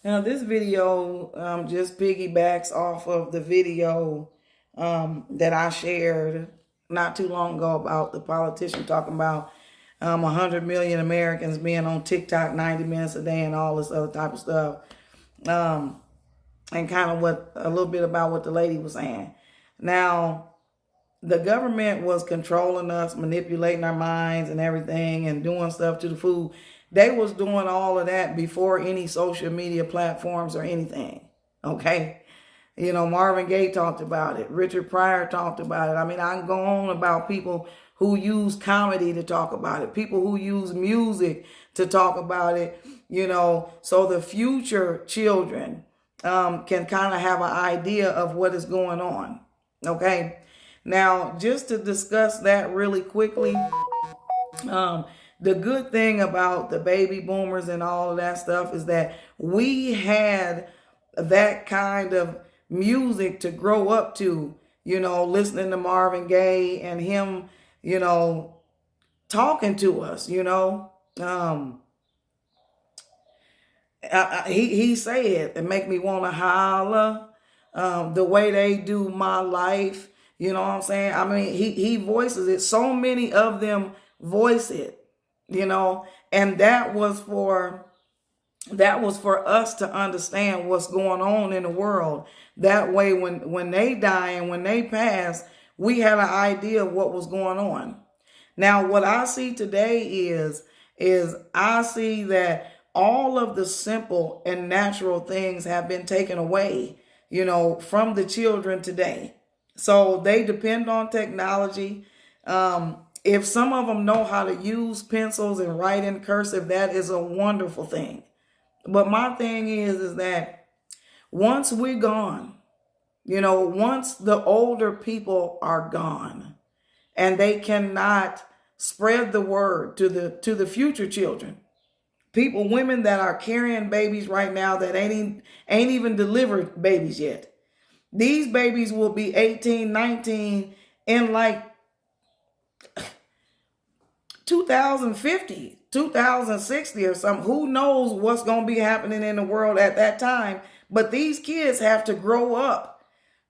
Now, this video just piggybacks off of the video that I shared not too long ago about the politician talking about 100 million Americans being on TikTok 90 minutes a day and all this other type of stuff. Um, and kind of a little bit about what the lady was saying. Now, the government was controlling us, manipulating our minds and everything and doing stuff to the food. They was doing all of that before any social media platforms or anything. Okay. You know, Marvin Gaye talked about it. Richard Pryor talked about it. I mean, I can go on about people who use comedy to talk about it, people who use music to talk about it, you know, so the future children can kind of have an idea of what is going on. Okay. Now, just to discuss that really quickly, the good thing about the baby boomers and all of that stuff is that we had that kind of music to grow up to, you know, listening to Marvin Gaye and him, you know, talking to us, you know. He said, it make me want to holler, the way they do my life. You know what I'm saying? I mean, he voices it. So many of them voice it, you know, and that was for us to understand what's going on in the world. That way, when they die and when they pass, we had an idea of what was going on. Now, what I see today is I see that all of the simple and natural things have been taken away, you know, from the children today. So they depend on technology. If some of them know how to use pencils and write in cursive, that is a wonderful thing. But my thing is that once we're gone, you know, once the older people are gone and they cannot spread the word to the future children, people, women that are carrying babies right now that ain't even delivered babies yet. These babies will be 18, 19 in like 2050, 2060 or something. Who knows what's going to be happening in the world at that time. But these kids have to grow up,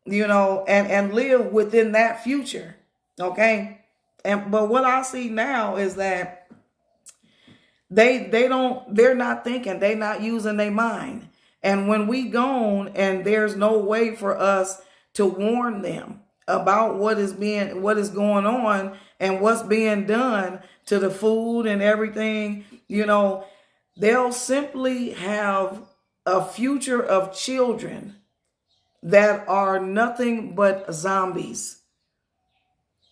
you know, and live within that future. Okay. But what I see now is that they're not thinking, they're not using their mind. And when we gone and there's no way for us to warn them about what is going on and what's being done to the food and everything, you know, they'll simply have a future of children that are nothing but zombies.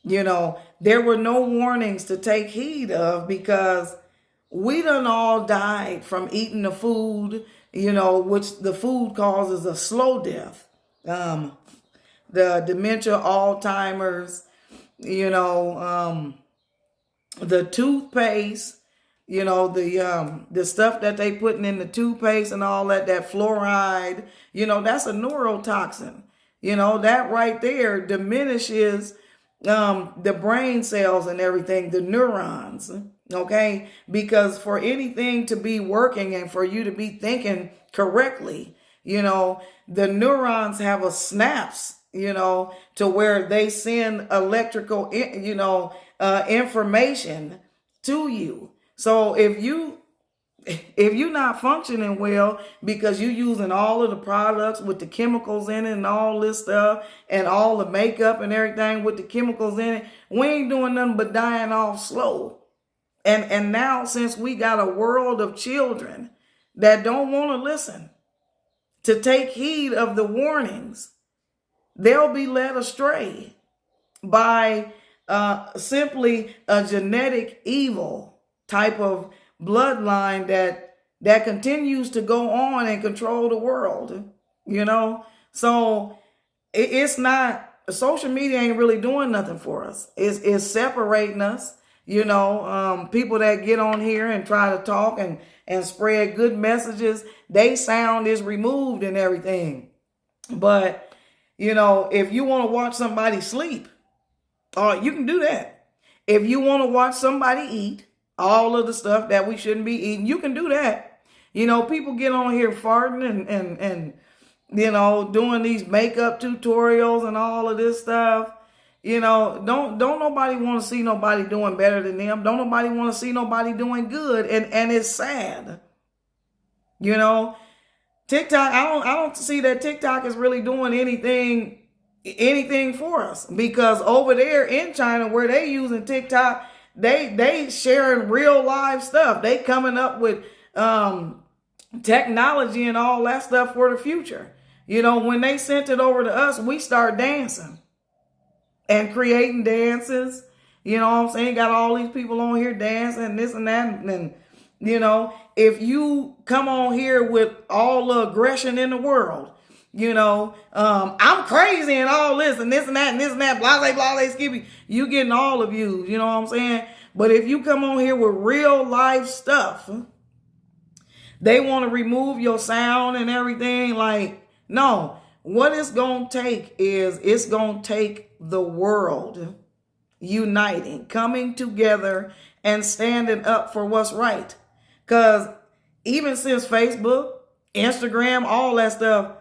You know, there were no warnings to take heed of because we done all died from eating the food, you know, which the food causes a slow death. The dementia, Alzheimer's, you know, the toothpaste, you know, the stuff that they putting in the toothpaste and all that fluoride, you know, that's a neurotoxin. You know, that right there diminishes the brain cells and everything, the neurons. Okay, because for anything to be working and for you to be thinking correctly, you know, the neurons have a synapse, you know, to where they send electrical, you know, information to you. So if you're not functioning well because you're using all of the products with the chemicals in it and all this stuff and all the makeup and everything with the chemicals in it, we ain't doing nothing but dying off slow. And now, since we got a world of children that don't want to listen, to take heed of the warnings, they'll be led astray by simply a genetic evil type of bloodline that continues to go on and control the world, you know? So it's not, social media ain't really doing nothing for us. It's separating us. You know, people that get on here and try to talk and spread good messages, they sound is removed and everything. But, you know, if you want to watch somebody sleep, you can do that. If you want to watch somebody eat all of the stuff that we shouldn't be eating, you can do that. People get on here farting and doing these makeup tutorials and all of this stuff. Don't nobody want to see nobody doing better than them. Don't nobody want to see nobody doing good. And it's sad. TikTok, I don't see that TikTok is really doing anything for us, because over there in China where they using TikTok, they sharing real live stuff. They coming up with technology and all that stuff for the future. When they sent it over to us, we start dancing and creating dances. What I'm saying? Got all these people on here dancing, this and that. And if you come on here with all the aggression in the world, I'm crazy and all this and this and that and this and that, blase, skippy, you getting all the views, you know what I'm saying? But if you come on here with real life stuff, they want to remove your sound and everything. Like, no, what it's going to take is it's going to take the world uniting, coming together and standing up for what's right. Because even since Facebook, Instagram, all that stuff,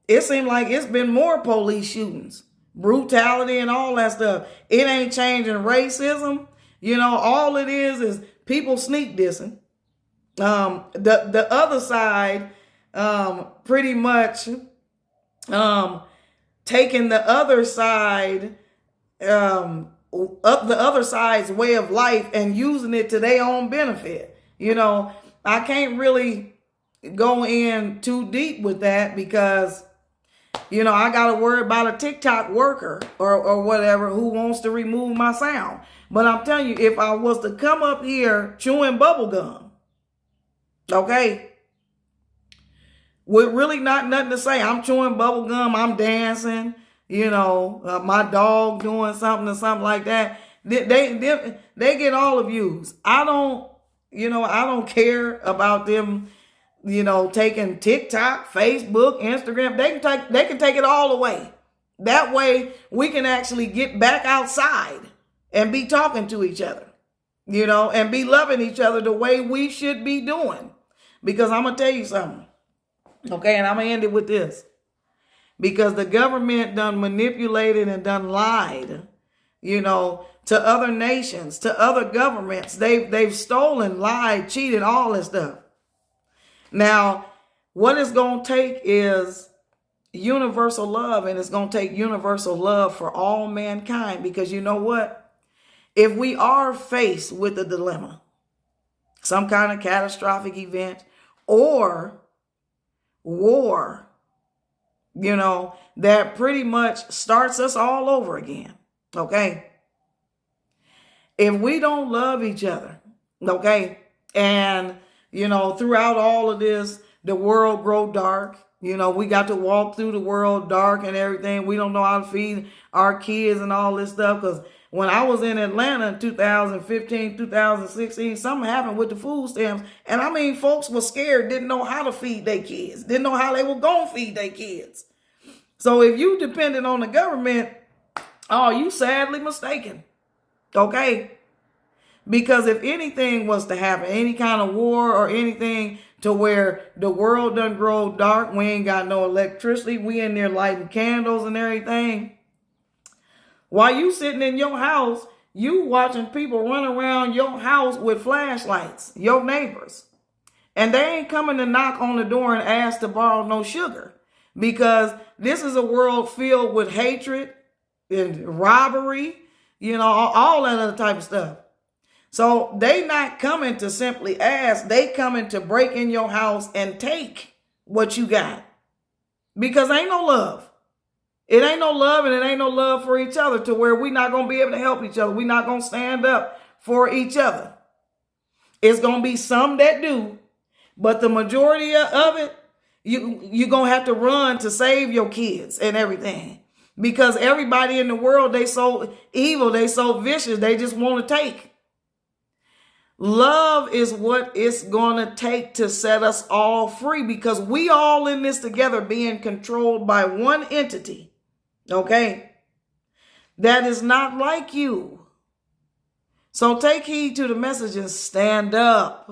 it seemed like it's been more police shootings, brutality and all that stuff. It ain't changing racism. All it is people sneak dissing. The other side pretty much taking the other side, up the other side's way of life and using it to their own benefit. I can't really go in too deep with that because, I got to worry about a TikTok worker or whatever who wants to remove my sound. But I'm telling you, if I was to come up here chewing bubble gum, okay, with really nothing to say, I'm chewing bubble gum, I'm dancing, my dog doing something or something like that, they get all the views. I don't care about them, taking TikTok, Facebook, Instagram. They can take it all away. That way we can actually get back outside and be talking to each other, and be loving each other the way we should be doing. Because I'm going to tell you something. Okay. And I'm going to end it with this, because the government done manipulated and done lied, to other nations, to other governments. They've stolen, lied, cheated, all this stuff. Now, what it's going to take is universal love, and it's going to take universal love for all mankind, because you know what? If we are faced with a dilemma, some kind of catastrophic event or war, that pretty much starts us all over again. Okay. If we don't love each other, okay, and, throughout all of this, the world grow dark. We got to walk through the world dark and everything. We don't know how to feed our kids and all this stuff. Because when I was in Atlanta in 2015, 2016, something happened with the food stamps. And folks were scared, didn't know how to feed their kids, didn't know how they were going to feed their kids. So if you depended on the government, you sadly mistaken. Okay. Because if anything was to happen, any kind of war or anything to where the world done grow dark, we ain't got no electricity, we in there lighting candles and everything. While you sitting in your house, you watching people run around your house with flashlights, your neighbors. And they ain't coming to knock on the door and ask to borrow no sugar. Because this is a world filled with hatred and robbery, all that other type of stuff. So they not coming to simply ask, they coming to break in your house and take what you got. Because ain't no love. It ain't no love, and it ain't no love for each other, to where we're not going to be able to help each other. We're not going to stand up for each other. It's going to be some that do, but the majority of it, you're going to have to run to save your kids and everything. Because everybody in the world, they so evil, they so vicious, they just want to take. Love is what it's going to take to set us all free, because we all in this together, being controlled by one entity, okay, that is not like you. So take heed to the message and stand up.